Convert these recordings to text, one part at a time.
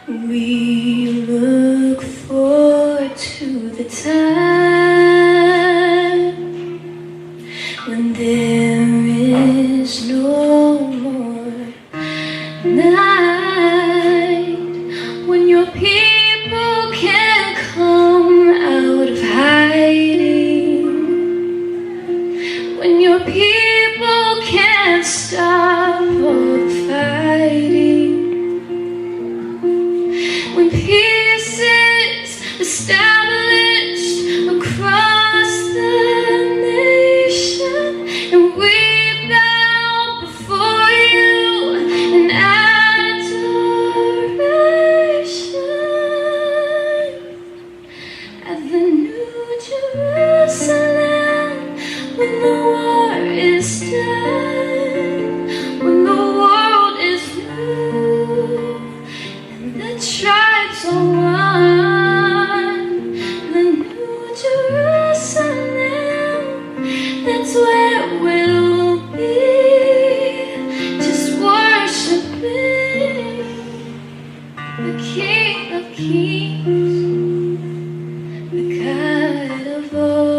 We look forward to the time when there is no more night, when your people can come out of hiding, when your people can't stop all the fighting, when peace is established across the nation, and we bow before you in adoration at the New Jerusalem, when the war is done, when the world is new, the tribes are one, the New Jerusalem, that's where we'll be, just worshiping the King of Kings, the God of all.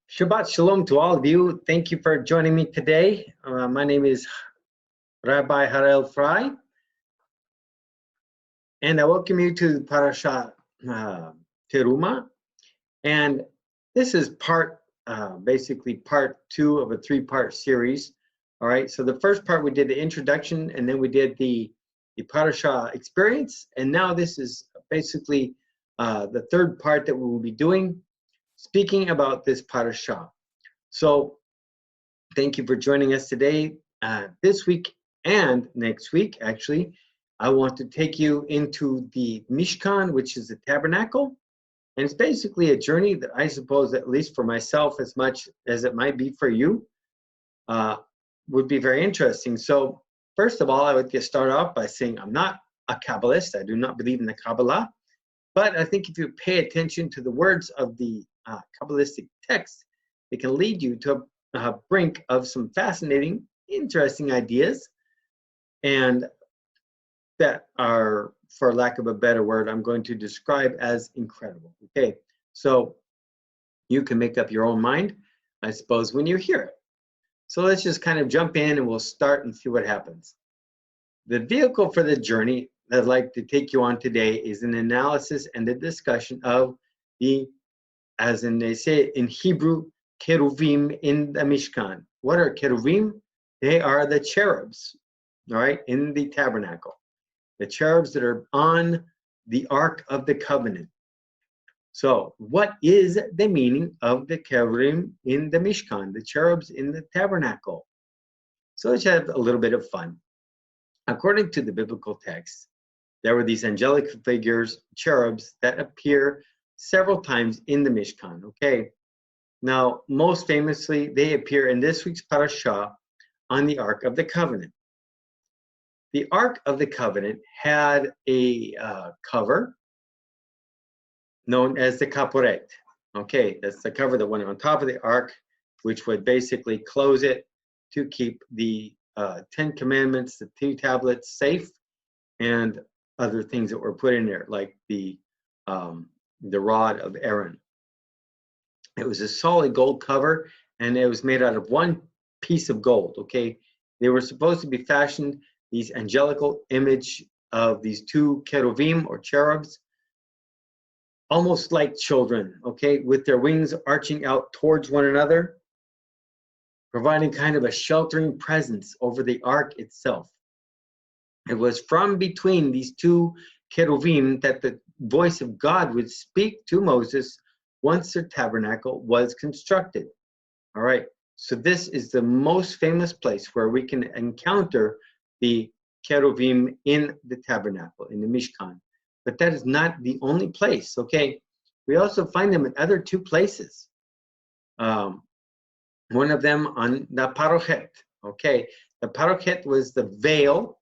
Shabbat Shalom to all of you. Thank you for joining me today. My name is Rabbi Harel Fry, and I welcome you to Parasha Terumah. And this is basically part 2 of a 3-part series. All right, so the first part we did the introduction, and then we did the Parasha experience, and now this is basically the third part that we will be doing, speaking about this parasha. So thank you for joining us today. This week and next week, actually, I want to take you into the Mishkan, which is the tabernacle. And it's basically a journey that I suppose, at least for myself, as much as it might be for you, would be very interesting. So first of all, I would start off by saying I'm not a Kabbalist. I do not believe in the Kabbalah. But I think if you pay attention to the words of the Kabbalistic text, it can lead you to a brink of some fascinating, interesting ideas, and that are, for lack of a better word, I'm going to describe as incredible. Okay, so you can make up your own mind, I suppose, when you hear it. So let's just kind of jump in and we'll start and see what happens. The vehicle for the journey that I'd like to take you on today is an analysis and a discussion of the, as in they say in Hebrew, Keruvim in the Mishkan. What are Keruvim? They are the cherubs, all right, in the tabernacle. The cherubs that are on the Ark of the Covenant. So what is the meaning of the Keruvim in the Mishkan, the cherubs in the tabernacle? So let's have a little bit of fun. According to the biblical text, there were these angelic figures, cherubs, that appear several times in the Mishkan, okay? Now, most famously, they appear in this week's parasha on the Ark of the Covenant. The Ark of the Covenant had a cover known as the kaporet. Okay, that's the cover that went on top of the Ark, which would basically close it to keep the 10 Commandments, the 2 tablets safe, and other things that were put in there, like the rod of Aaron. It was a solid gold cover, and it was made out of one piece of gold. Okay, they were supposed to be fashioned, these angelical image of these 2 Keruvim or cherubs, almost like children. Okay, with their wings arching out towards one another, providing kind of a sheltering presence over the ark itself. It was from between these 2 Keruvim that the voice of God would speak to Moses once the tabernacle was constructed. All right, so this is the most famous place where we can encounter the Keruvim in the tabernacle, in the Mishkan. But that is not the only place, okay? We also find them in other 2 places. One of them on the Parochet, okay? The Parochet was the veil,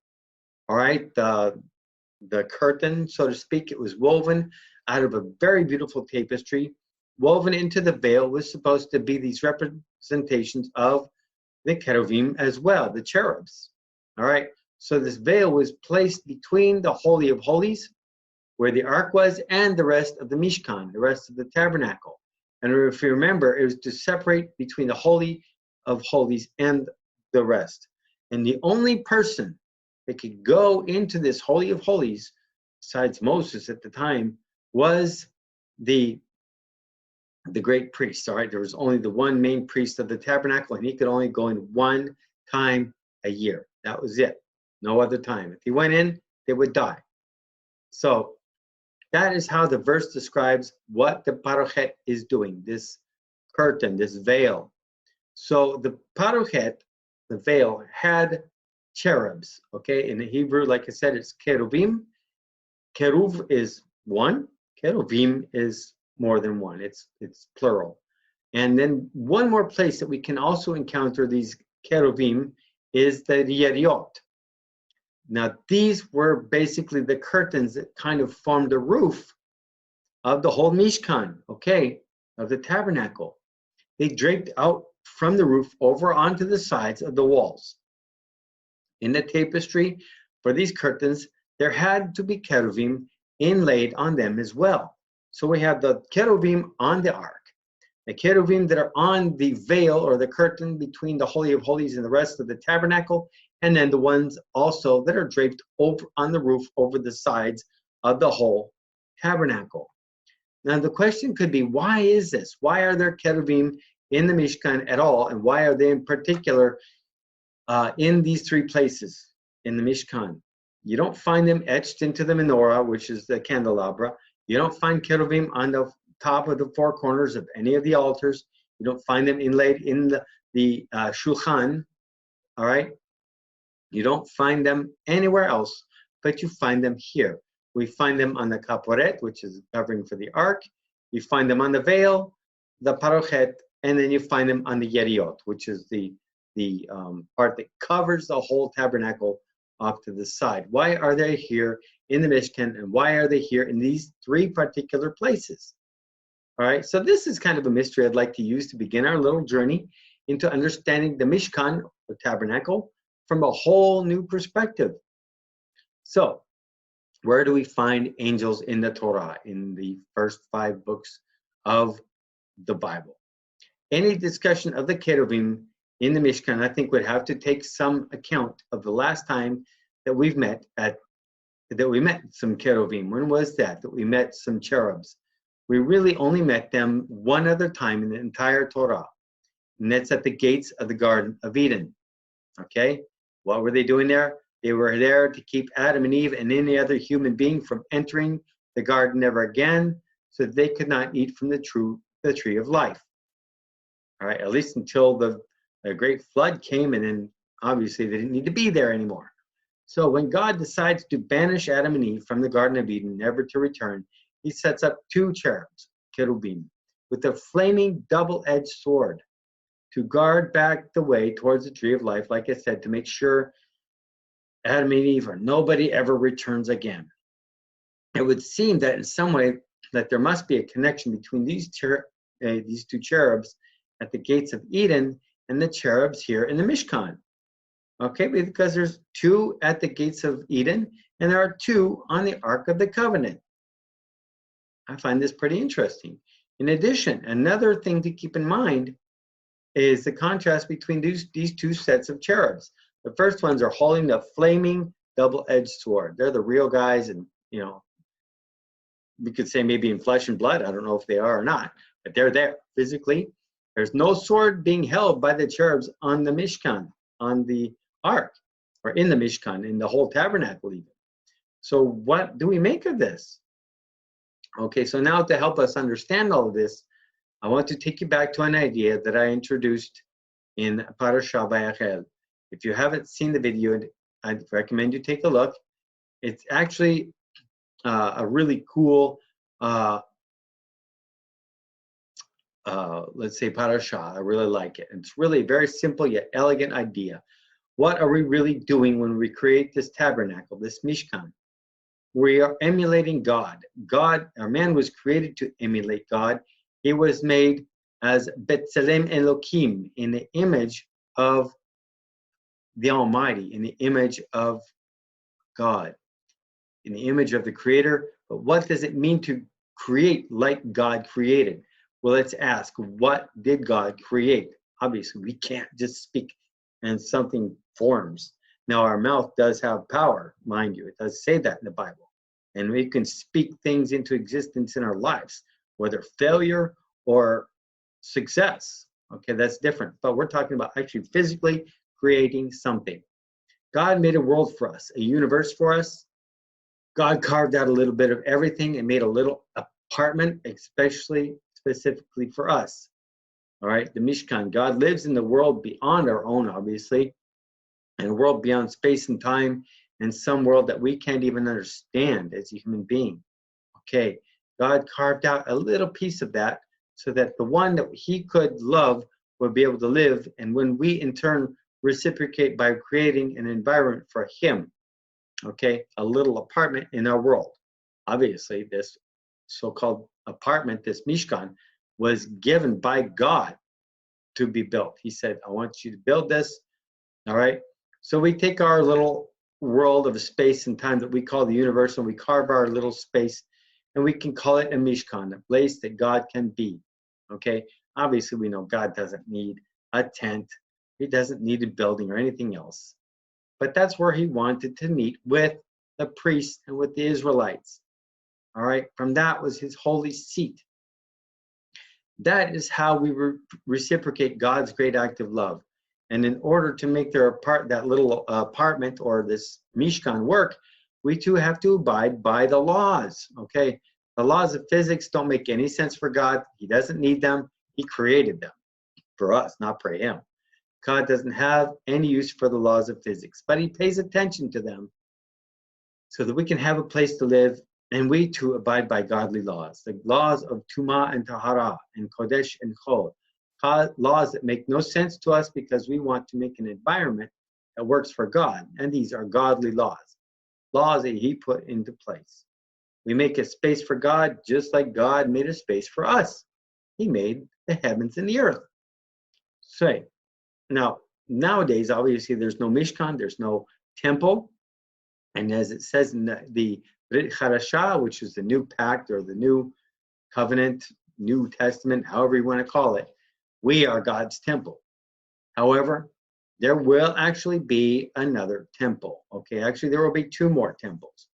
all right, the curtain, so to speak. It was woven out of a very beautiful tapestry, woven into the veil was supposed to be these representations of the Keruvim as well, the cherubs. All right. So this veil was placed between the Holy of Holies, where the ark was, and the rest of the Mishkan, the rest of the tabernacle. And if you remember, it was to separate between the Holy of Holies and the rest. And the only person that could go into this Holy of Holies, besides Moses at the time, was the great priest. All right, there was only the one main priest of the tabernacle, and he could only go in one time a year. That was it. No other time. If he went in, they would die. So that is how the verse describes what the parochet is doing, this curtain, this veil. So the parochet, the veil, had cherubs. Okay, in the Hebrew, like I said, it's keruvim. Keruv is one. Keruvim is more than one. It's plural. And then one more place that we can also encounter these keruvim is the yeriot. Now, these were basically the curtains that kind of formed the roof of the whole Mishkan, okay, of the tabernacle. They draped out from the roof over onto the sides of the walls. In the tapestry for these curtains, there had to be keruvim inlaid on them as well. So we have the keruvim on the ark, the keruvim that are on the veil or the curtain between the Holy of Holies and the rest of the tabernacle, and then the ones also that are draped over on the roof over the sides of the whole tabernacle. Now the question could be, why is this? Why are there keruvim in the Mishkan at all, and why are they in particular in these three places in the Mishkan? You don't find them etched into the menorah, which is the candelabra. You don't find keruvim on the top of the four corners of any of the altars. You don't find them inlaid in the shulchan, all right? You don't find them anywhere else, but you find them here. We find them on the kaporet, which is covering for the ark. You find them on the veil, the parochet, and then you find them on the yeriot, which is the part that covers the whole tabernacle off to the side. Why are they here in the Mishkan, and why are they here in these three particular places? All right, so this is kind of a mystery I'd like to use to begin our little journey into understanding the Mishkan, the tabernacle, from a whole new perspective. So, where do we find angels in the Torah, in the first 5 books of the Bible? Any discussion of the Keruvim in the Mishkan, I think, would have to take some account of the last time that we met some Keruvim. When was that we met some cherubs? We really only met them one other time in the entire Torah, and that's at the gates of the Garden of Eden. Okay? What were they doing there? They were there to keep Adam and Eve and any other human being from entering the garden ever again, so that they could not eat from the tree of life. All right, at least until the great flood came, and then obviously they didn't need to be there anymore. So when God decides to banish Adam and Eve from the Garden of Eden, never to return, he sets up 2 cherubs, kerubim, with a flaming double-edged sword to guard back the way towards the tree of life, like I said, to make sure Adam and Eve or nobody ever returns again. It would seem that in some way that there must be a connection between these 2 cherubs at the gates of Eden and the cherubs here in the Mishkan. Okay, because there's 2 at the gates of Eden, and there are 2 on the Ark of the Covenant. I find this pretty interesting. In addition, another thing to keep in mind is the contrast between these 2 sets of cherubs. The first ones are holding the flaming double-edged sword. They're the real guys, and we could say maybe in flesh and blood. I don't know if they are or not, but they're there physically. There's no sword being held by the cherubs on the Mishkan, on the ark, or in the Mishkan, in the whole tabernacle even. So what do we make of this? Okay, so now to help us understand all of this, I want to take you back to an idea that I introduced in Parasha Vayachel. If you haven't seen the video, I'd recommend you take a look. It's actually a really cool, let's say, parasha. I really like it. It's really a very simple yet elegant idea. What are we really doing when we create this tabernacle, this Mishkan? We are emulating God. Our man was created to emulate God, He was made as B'Tselem Elohim, in the image of the Almighty, in the image of God, in the image of the Creator. But what does it mean to create like God created? Well, let's ask, what did God create? Obviously, we can't just speak and something forms. Now, our mouth does have power, mind you. It does say that in the Bible. And we can speak things into existence in our lives, whether failure or success. Okay, that's different. But we're talking about actually physically creating something. God made a world for us, a universe for us. God carved out a little bit of everything and made a little apartment, especially specifically for us. All right, the Mishkan. God lives in the world beyond our own, obviously, and a world beyond space and time, and some world that we can't even understand as a human being. Okay, God carved out a little piece of that so that the one that he could love would be able to live, and when we in turn reciprocate by creating an environment for him, okay, a little apartment in our world. Obviously, this so-called apartment, this Mishkan, was given by God to be built. He said, I want you to build this, all right? So we take our little world of space and time that we call the universe, and we carve our little space, and we can call it a Mishkan, a place that God can be, okay? Obviously, we know God doesn't need a tent. He doesn't need a building or anything else. But that's where he wanted to meet with the priests and with the Israelites. All right, from that was his holy seat. That is how we reciprocate God's great act of love. And in order to make that little apartment or this Mishkan work, we too have to abide by the laws. Okay, the laws of physics don't make any sense for God. He doesn't need them. He created them for us, not for him. God doesn't have any use for the laws of physics, but he pays attention to them so that we can have a place to live, and we too abide by godly laws, the laws of Tumah and Tahara and Kodesh and Chol, laws that make no sense to us because we want to make an environment that works for God, and these are godly laws, laws that he put into place. We make a space for God just like God made a space for us. He made the heavens and the earth. So, now, nowadays, obviously, there's no Mishkan, there's no temple. And as it says in the Brit Hadashah, which is the new pact or the new covenant, New Testament, however you want to call it, we are God's temple. However, there will actually be another temple. Okay, actually, there will be two more temples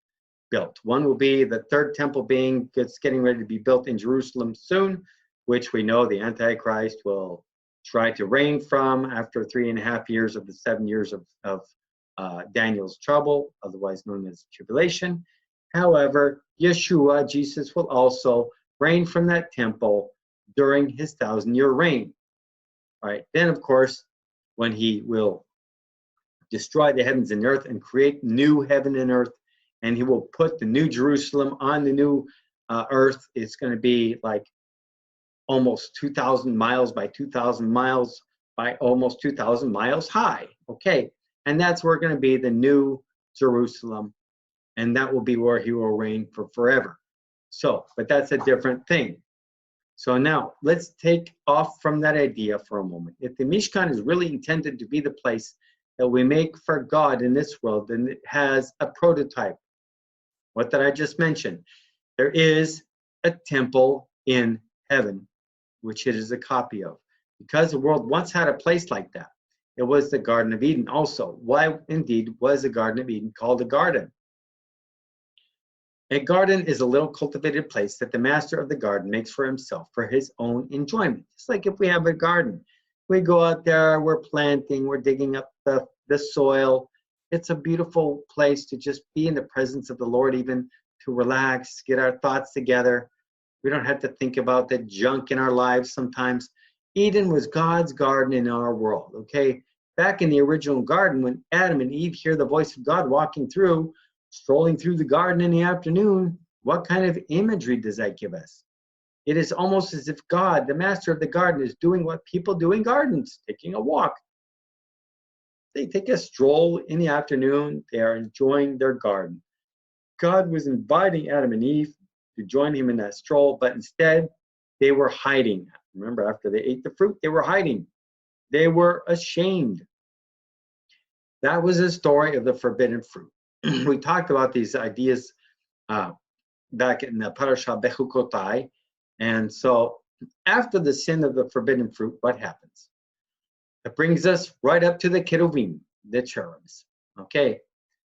built. One will be the third temple getting ready to be built in Jerusalem soon, which we know the Antichrist will try to reign from after 3.5 years of the 7 years of Daniel's trouble, otherwise known as tribulation. However, Yeshua, Jesus, will also reign from that temple during his 1,000-year reign. All right. Then, of course, when he will destroy the heavens and earth and create new heaven and earth, and he will put the new Jerusalem on the new earth, it's going to be like almost 2,000 miles by 2,000 miles by almost 2,000 miles high. Okay, and that's where going to be the new Jerusalem, and that will be where he will reign for forever. So, but that's a different thing. So now let's take off from that idea for a moment. If the Mishkan is really intended to be the place that we make for God in this world, then it has a prototype. What did I just mention? There is a temple in heaven, which it is a copy of. Because the world once had a place like that, it was the Garden of Eden also. Why indeed was the Garden of Eden called a garden? A garden is a little cultivated place that the master of the garden makes for himself for his own enjoyment. It's like if we have a garden, we go out there, we're planting, we're digging up the soil. It's a beautiful place to just be in the presence of the Lord, even to relax, get our thoughts together. We don't have to think about the junk in our lives sometimes. Eden was God's garden in our world, okay? Back in the original garden, when Adam and Eve hear the voice of God strolling through the garden in the afternoon, what kind of imagery does that give us? It is almost as if God, the master of the garden, is doing what people do in gardens, taking a walk. They take a stroll in the afternoon. They are enjoying their garden. God was inviting Adam and Eve to join him in that stroll, but instead They were hiding. Remember, after they ate the fruit, they were hiding. They were ashamed. That was the story of the forbidden fruit. We talked about these ideas back in the Parasha Bechukotai. And so after the sin of the forbidden fruit, what happens? It brings us right up to the Keruvim, the cherubs. Okay,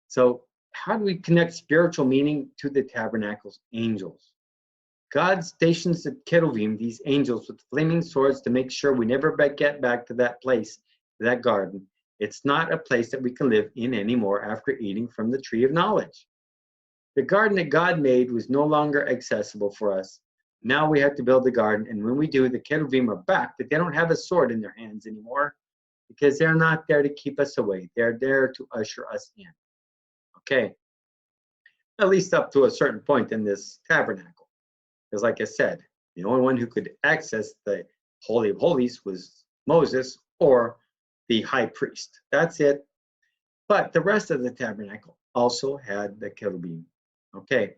so how do we connect spiritual meaning to the tabernacle's angels? God stations the Keruvim, these angels, with flaming swords to make sure we never get back to that place, that garden. It's not a place that we can live in anymore after eating from the tree of knowledge. The garden that God made was no longer accessible for us. Now we have to build the garden, and when we do, the Keruvim are back, but they don't have a sword in their hands anymore because they're not there to keep us away. They're there to usher us in. Okay, at least up to a certain point in this tabernacle. Because like I said, the only one who could access the Holy of Holies was Moses or the high priest. That's it. But the rest of the tabernacle also had the Keruvim. Okay,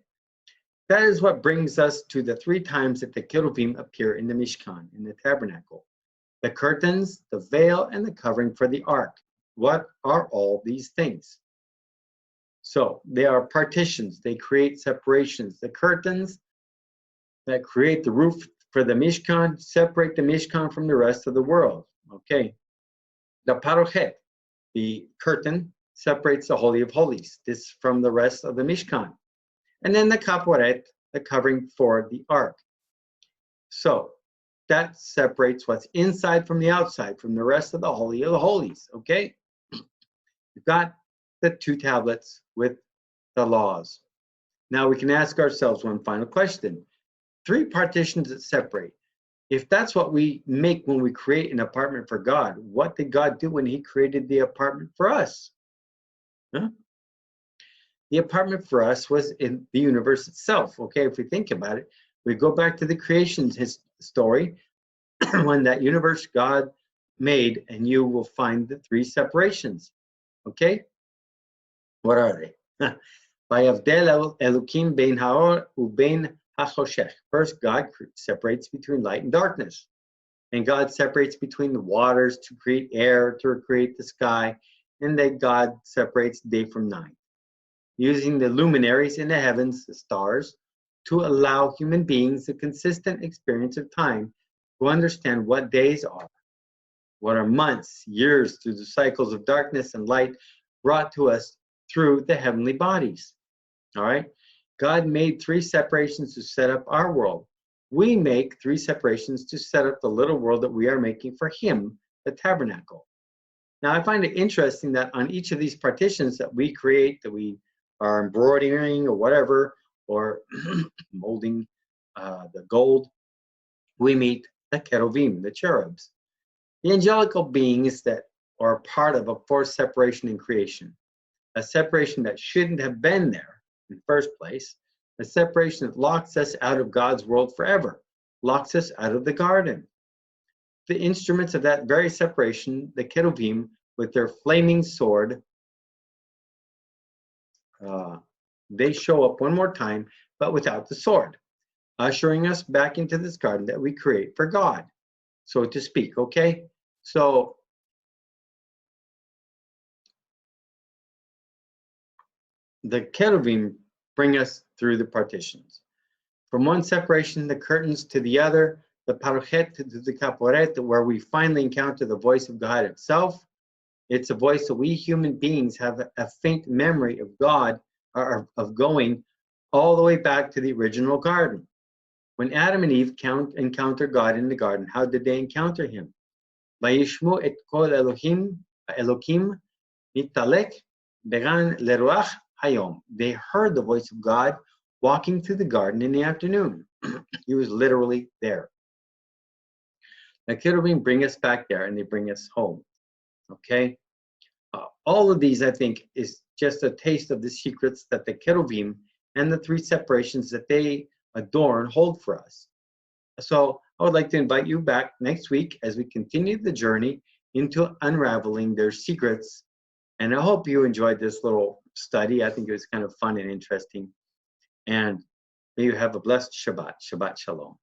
that is what brings us to the 3 times that the Keruvim appear in the Mishkan, in the tabernacle. The curtains, the veil, and the covering for the ark. What are all these things? So they are partitions. They create separations. The curtains that create the roof for the Mishkan separate the Mishkan from the rest of the world. Okay. The parochet, the curtain, separates the Holy of Holies, this from the rest of the Mishkan. And then the kaporet, the covering for the ark. So that separates what's inside from the outside, from the rest of the Holy of the Holies. Okay. We've got the 2 tablets with the laws. Now we can ask ourselves one final question. 3 partitions that separate. If that's what we make when we create an apartment for God, what did God do when he created the apartment for us? Huh? The apartment for us was in the universe itself. Okay, if we think about it, we go back to the creation story when that universe God made, and you will find the 3 separations. Okay, what are they? Vayavdel Elokim bein haor ubein hachoshech. First, God separates between light and darkness. And God separates between the waters to create air, to create the sky. And then God separates day from night, using the luminaries in the heavens, the stars, to allow human beings a consistent experience of time to understand what days are, what are months, years, through the cycles of darkness and light brought to us through the heavenly bodies. All right? God made 3 separations to set up our world. We make 3 separations to set up the little world that we are making for him, the tabernacle. Now, I find it interesting that on each of these partitions that we create, that we are embroidering or whatever, or molding the gold, we meet the Keruvim, the cherubs. The angelical beings that are part of a 4th separation in creation, a separation that shouldn't have been there in the first place, a separation that locks us out of God's world forever, locks us out of the garden. The instruments of that very separation, the Keruvim, with their flaming sword, they show up one more time, but without the sword, ushering us back into this garden that we create for God, so to speak. Okay, so the Keruvim bring us through the partitions. From one separation, the curtains, to the other, the parochet to the kaporet, where we finally encounter the voice of God itself. It's a voice that we human beings have a faint memory of God, or of going all the way back to the original garden. When Adam and Eve encountered God in the garden, how did they encounter him? Vayishmu et kol Elohim mitalek began leruach hayom. They heard the voice of God walking through the garden in the afternoon. He was literally there. The Keruvim bring us back there, and they bring us home. Okay? All of these, I think, is just a taste of the secrets that the Keruvim and the 3 separations that they adorn hold for us. So I would like to invite you back next week as we continue the journey into unraveling their secrets. And I hope you enjoyed this little study. I think it was kind of fun and interesting. And may you have a blessed Shabbat. Shabbat Shalom.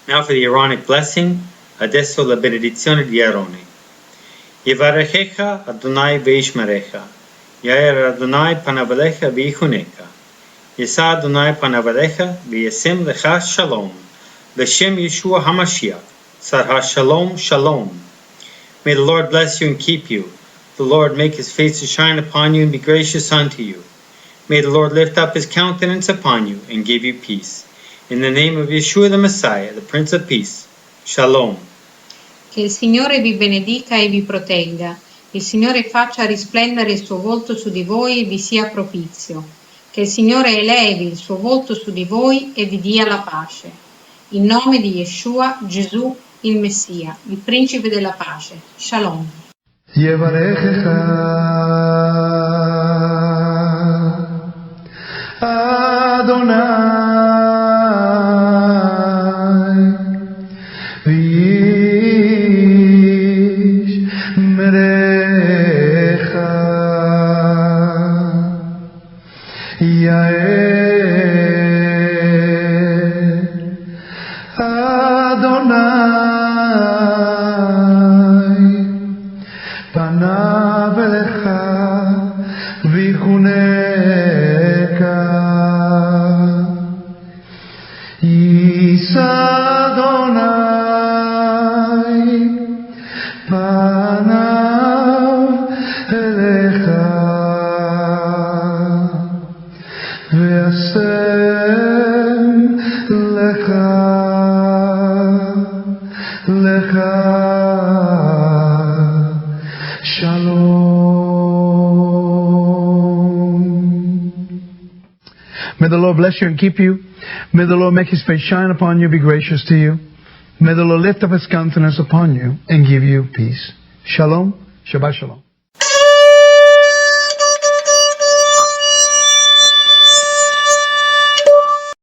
Now for the Aaronic blessing. Adesso la benedizione di Aarone. Yevarechecha Adonai veishmerecha. Yair Adonai panavalecha v'ichunecha. Yisa Adonai panavalecha v'yasem lecha shalom. L'shem Yeshua HaMashiach. Sarha shalom shalom. May the Lord bless you and keep you. The Lord make his face to shine upon you and be gracious unto you. May the Lord lift up his countenance upon you and give you peace. In the name of Yeshua the Messiah, the Prince of Peace. Shalom. Che il Signore vi benedica e vi protegga. Il Signore faccia risplendere il suo volto su di voi e vi sia propizio. Che il Signore elevi il suo volto su di voi e vi dia la pace. In nome di Yeshua, Gesù, il Messia, il Principe della pace. Shalom. May the Lord bless you and keep you. May the Lord make his face shine upon you, be gracious to you. May the Lord lift up his countenance upon you and give you peace. Shalom. Shabbat shalom.